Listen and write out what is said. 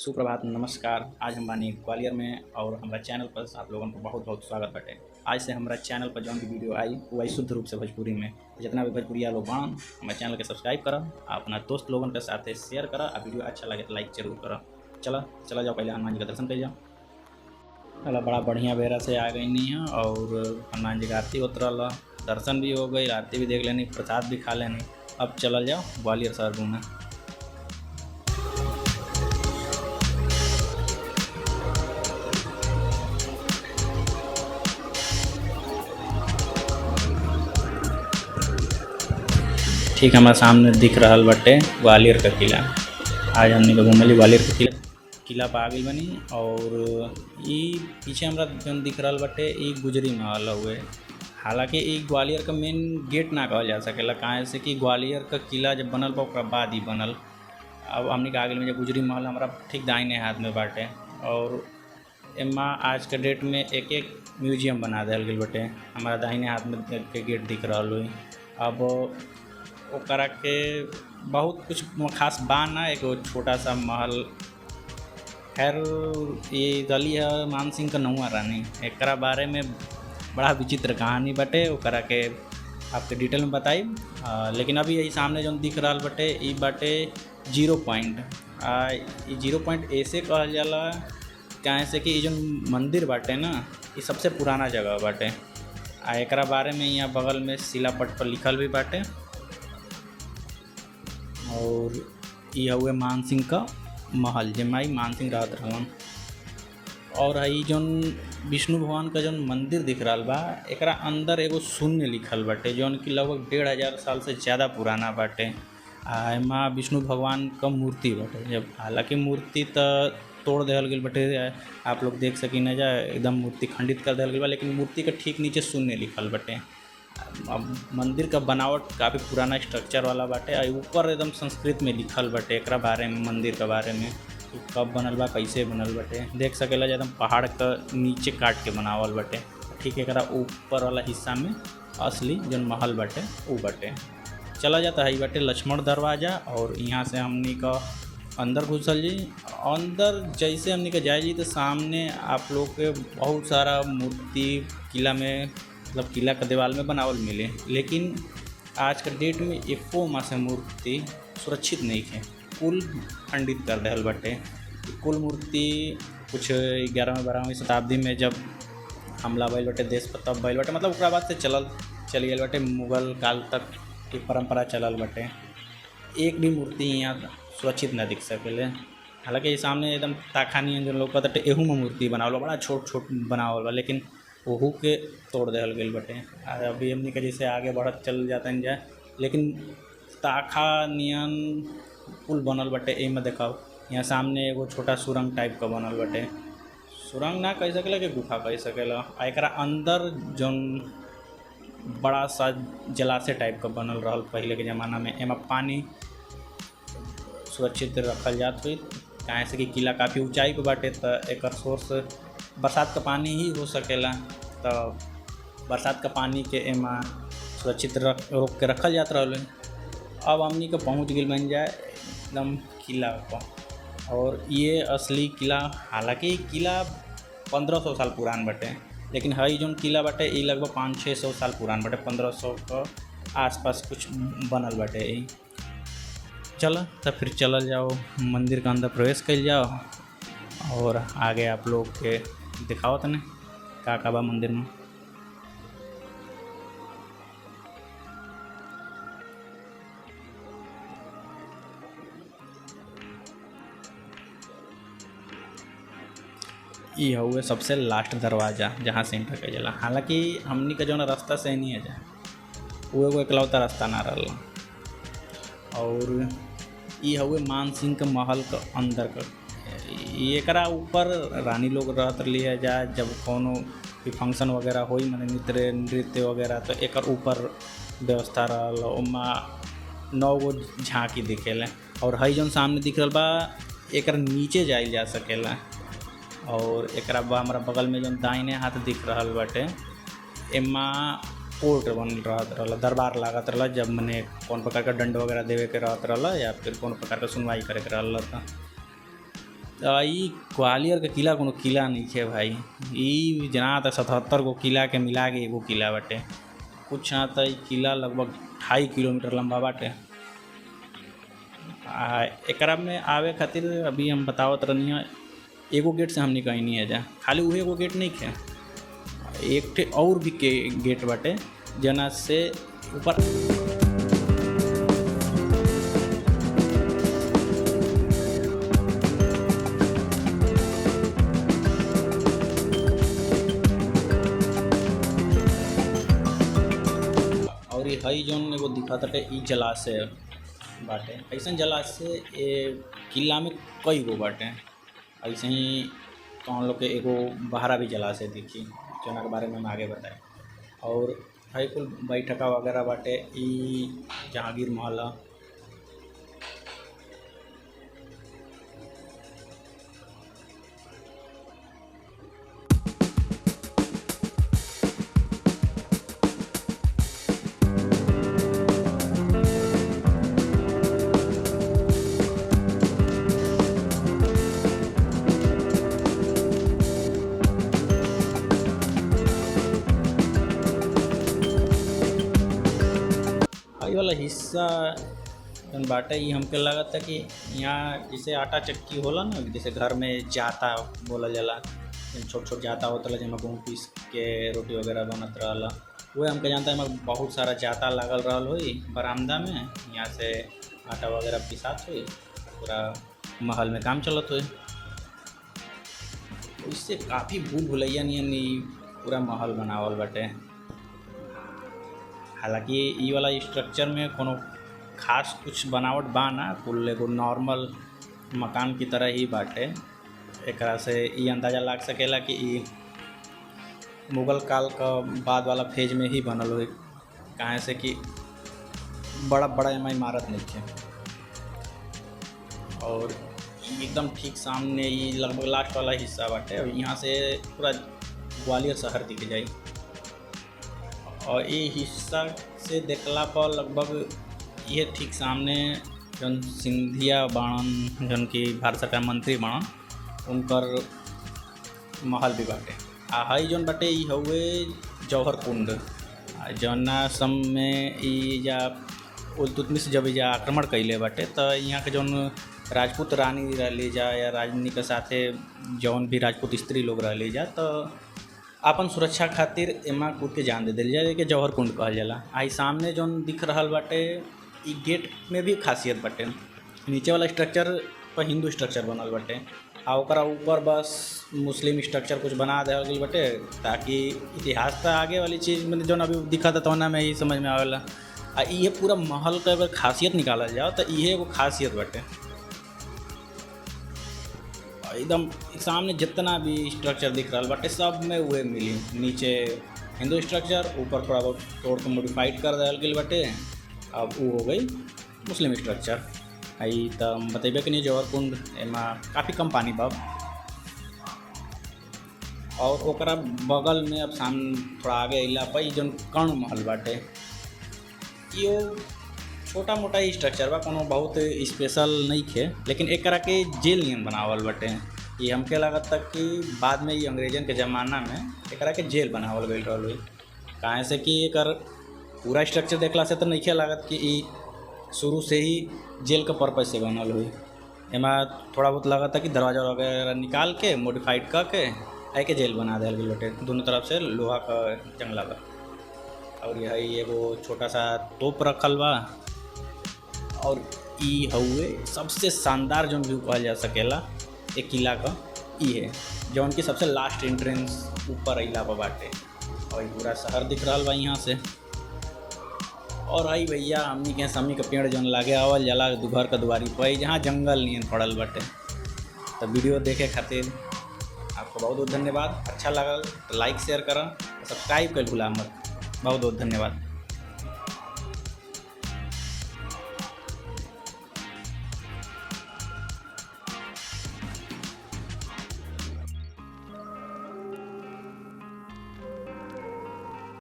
सुप्रभात, नमस्कार। आज हम बानी ग्वालियर में और हमारा चैनल पर आप लोगन को बहुत बहुत स्वागत बाटे। आज से हमारा चैनल पर जौन भी वीडियो आई वो आई शुद्ध रूप से भोजपुरी में। जितना भी भोजपुरिया लोग बान हमारे चैनल के सब्सक्राइब करा, अपना दोस्त लोगन के साथ शेयर करा और वीडियो अच्छा लगे तो लाइक जरूर करा। चला जाओ, पहले हनुमान जी का दर्शन कर जाओ। चला, बड़ा बढ़िया बेरा से आ गई नहीं है और हनुमान जी का आरती होत रहा, दर्शन भी हो गई, आरती भी देख लेनी, प्रसाद भी खा लेनी। अब चल जाओ ग्वालियर शहर घूमे। ठीक हमारे सामने दिख रहा बटे ग्वालियर का किला। आज हमने के घूमली ग्वालियर का किला पर आ गई बनी। और ये पीछे हमारा जौन दिख रहा बटे ये गुजरी महल हुए। हालांकि ये ग्वालियर का मेन गेट ना कहल जा सकेला, काहे से कि ग्वालियर का किला जब बनल बा ओकरा बाद ही बनल। अब हमने के आगे में जो गुजरी महल हमारा ठीक दाहिने हाथ में बाटे और एमा आज के डेट में एक एक म्यूजियम बना दिया गया बटे। हमारा दाहिने हाथ में के गेट दिख रहा हुई। अब ओकरा के बहुत कुछ खास बा ना, एक छोटा सा महल। खैर ये गली है मान सिंह का नौवा रानी, एकरा बारे में बड़ा विचित्र कहानी बटे, ओकरा के आपके डिटेल में बताई। लेकिन अभी यही सामने जो दिख रहा बटे ये बाटे 0 पॉइंट। ये 0 पॉइंट ऐसे कहल जाला काहे से कि ये जो मंदिर बाटे ना ये सबसे पुराना जगह बाटे। एकरा बारे में यहाँ बगल में शिलापट पर लिखल भी बाटे। और ये हुए मान सिंह का महल जमाई मान सिंह रहत रहलन। और ये जौन विष्णु भगवान का जौन मंदिर दिख रहा बा एकरा अंदर एगो शून्य लिखल बाटे जौन कि लगभग 1500 साल से ज़्यादा पुराना बाटे। एमा विष्णु भगवान का मूर्ति बाटे। जब हालांकि मूर्ति तो तोड़ दिहल गई बाटे, आप लोग देख सकी न जा, एकदम मूर्ति खंडित कर दिहल गई बा, लेकिन मूर्ति के ठीक नीचे शून्य लिखल बाटे। अब मंदिर का बनावट काफ़ी पुराना स्ट्रक्चर वाला बाटे और ऊपर एकदम संस्कृत में लिखल बाटे एकरा बारे में, मंदिर के बारे में कब बनल बा, कैसे बनल बाटे। देख सकेला एकदम पहाड़ का नीचे काट के बनावल बाटे। ठीक एकरा ऊपर वाला हिस्सा में असली जौन महल बाटे वो बाटे। चला जाता है बाटे लक्ष्मण दरवाज़ा और यहाँ से हमनी का अंदर घुसल जी। अंदर जैसे हमनी का जाए जी तो सामने आप लोग के बहुत सारा मूर्ति किला में, मतलब किला के दीवार में बनावल मिले, लेकिन आज के डेट में एको माँ से मूर्ति सुरक्षित नहीं है, कुल खंडित कर दिहल बाटे। कुल मूर्ति कुछ 11वीं 12वीं शताब्दी में जब हमला भइल बाटे देश पर तब भइल बाटे, मतलब ओकरा बाद से चल गई बाटे, मुगल काल तक की परंपरा चलल बाटे। एक भी मूर्ति यहाँ सुरक्षित न दिख सकेले। हालांकि ये सामने एकदम ताखानी जो लोग कहते एहू में मूर्ति बनावल बड़ा छोट छोट बनावल बा, लेकिन ओहू के तोड़ दिहल गई बटे। अभी हमने के जैसे आगे बढ़त चल जाता है जाए, लेकिन ताखा नियन पुल बनल बटे। एमे देखाओ यहाँ सामने एगो छोटा सुरंग टाइप का बनल बटे। सुरंग ना कह सकेला कि गुफा कह सकेला। एकरा अंदर जौन बड़ा सा जलाशय टाइप का बनल रहल पहले के ज़माना में, एमा पानी सुरक्षित रखल जात हुई। काहे से कि किला काफ़ी ऊंचाई पे बाटे तो एक सोर्स बरसात का पानी ही हो सकेला। तो बरसात का पानी के एमा सुरक्षित रोक के रखल जात रहल। अब हमनी के पहुँच गई बन जाए एकदम किला पर। और ये असली किला, हालांकि किला 1500 साल पुरान बाटे, लेकिन हई जौन किला बाटे ये लगभग 500-600 साल पुरान बाटे। 1500 का आसपास कुछ बनल बाटे। चलो तो फिर चलल जाओ मंदिर के अंदर प्रवेश कर जाओ और आगे आप लोग के दिखाओ तने का बा मंदिर में। ये हुए सबसे लास्ट दरवाज़ा जहाँ से एंटर कर जाला। हालांकि हमनी का जौन रास्ता से नहीं है जाए वो एगो इकलौता रास्ता ना रहा। और ये हुए मान सिंह के महल का अंदर का। एकरा ऊपर रानी लोग रहत लिया जाए, जब कोनो भी फंक्शन वगैरह होई माने नृत्य वगैरह तो एकर ऊपर व्यवस्था रहल। ओमा 9 गो झांकी दिखेले। और हई जौन सामने दिख रहा बा एकर नीचे जाइल जा सकेला। और एकरा बा हमारा बगल में जौन दाहिने हाथ दिख रहा बाटे एमा कोर्ट बन रहल, दरबार लागत रहल, जब मने कौन प्रकार का दंड वगैरह देवे के रहत रहल या फिर कौन प्रकार का सुनवाई करे के रहल। ई ग्वालियर के किला कोनो किला नहीं है भाई। ई जना तक 77 गो किला के मिला के एगो किला बाटे। कुछ ना तो किला लगभग 2.5 किलोमीटर लंबा बाटे। एकरा में आवे खातिर अभी हम बतावत रहनी एगो गेट से हमने कहीं नहीं है जा, खाली उहे एगो गेट नहीं है, एक ठे और भी के गेट बाटे जना से ऊपर और ये हई जौन एगो दिखत बाटे ई जलाशय बाटे। ऐसा जलाशय किला में कई गो बाटे। ऐसे ही तो हम लोग के एगो बहरा भी जलाशय दिखी जना के बारे में हम आगे बताए। और हई कुल बैठका वगैरह बाटे। ई जहांगीर महल है। ये वाला हिस्सा जौन बाटे ये हमके लगता कि यहाँ जैसे आटा चक्की होला ना, जैसे घर में जाता बोला जाला, छोट छोट जाता होता है जहाँ गेहूँ पीस के रोटी वगैरह बनत रहला, वो हमके जानता है। बहुत सारा जाता लागल रहल हुई बरामदा में, यहाँ से आटा वगैरह पिसात हुई, पूरा महल में काम चलत हुई। इससे काफ़ी भूल भुलैया नियन पूरा महल बनावल बाटे। हालांकि ई वाला स्ट्रक्चर में कोनो खास कुछ बनावट बा ना, कुल एगो नॉर्मल मकान की तरह ही बाटे। एकरा से ई अंदाज़ा लाग सकेला कि ई मुग़ल काल का बाद वाला फेज में ही बनल हुई, काहे से कि बड़ा बड़ा एमा इमारत नहीं है। और एकदम ठीक सामने ये लगभग लास्ट वाला हिस्सा बाटे। और यहाँ से पूरा ग्वालियर शहर दिख जाए। और ये हिस्सा से देखला पर लगभग ये ठीक सामने जौन सिंधिया बाणन जौन की भारत सरकार मंत्री बाणन उनकर महल भी बाटे। आ हई जौन बाटे ई हउए जौहर कुंड, जौना सम में ई जा इल्तुतमिश जब जा आक्रमण कैले बाटे तो यहाँ के जौन राजपूत रानी रहली जा या राजनी के साथे जौन भी राजपूत स्त्री लोग रहली जा, तो अपन सुरक्षा खातिर एमा कूद के जान दे दिल जाए कि जौहर कुंड कहल जाला। आई सामने जौन दिख रहल बाटे ई गेट में भी खासियत बाटे। नीचे वाला स्ट्रक्चर पर हिंदू स्ट्रक्चर बनल बाटे, आ ओकरा ऊपर बस मुस्लिम स्ट्रक्चर कुछ बना देवल गई बाटे, ताकि इतिहास तो आगे वाली चीज़ में जौन अभी दिखा था ना में ही समझ में आवेला। आ ये पूरा महल का अगर खासियत निकालल जाओ तो ये एगो खासियत बाटे। एकदम सामने जितना भी स्ट्रक्चर दिख रहा बाटे सब में वह मिली। नीचे हिंदू स्ट्रक्चर, ऊपर थोड़ा बहुत तोड़ के मॉडिफाइड कर दिया गई बाटे। अब वो हो गई मुस्लिम स्ट्रक्चर। आई तो बतेबे कि नहीं जौहर कुंड एमा काफ़ी कम पानी बा। और ओकरा बगल में अब सामने थोड़ा आगे अला पर जौन कर्ण महल बाटे, यो छोटा मोटा ही स्ट्रक्चर बा, कोनो बहुत स्पेशल नहीं है। लेकिन एक तरह के जेल नियन बनावल बाटे। ये हमके लागत तक कि बाद में ये अंग्रेजन के ज़माना में एक तरह के जेल बनावल गई रहल हुई, काहे से कि एक पूरा स्ट्रक्चर देखला से तो नहीं लागत कि ई शुरू से ही जेल का पर्पज से बनल हुई। एमा थोड़ा बहुत लागत कि दरवाजा वगैरह निकाल के मॉडिफाइड करके आई के जेल बना दिया गई बाटे। दोनों तरफ से लोहा का जंगला बा। और यही एगो छोटा सा तोप रखल बा। और ई हउए सबसे शानदार जौन व्यू कहल जा सकेला एक किला का ई है, जौन की सबसे लास्ट एंट्रेंस ऊपर अइला पर बाटे। और पूरा शहर दिख रहा बा यहाँ से। और आई भैया हमनी के समी के पेड़ जौन लागे आवल जला घर का दुआरी पर, जहाँ जंगल नियन पड़ल बाटे। तो वीडियो देखे खातिर आपको बहुत बहुत धन्यवाद। अच्छा लगल तो लाइक शेयर करें, सब्सक्राइब कर भूला मत। बहुत बहुत धन्यवाद।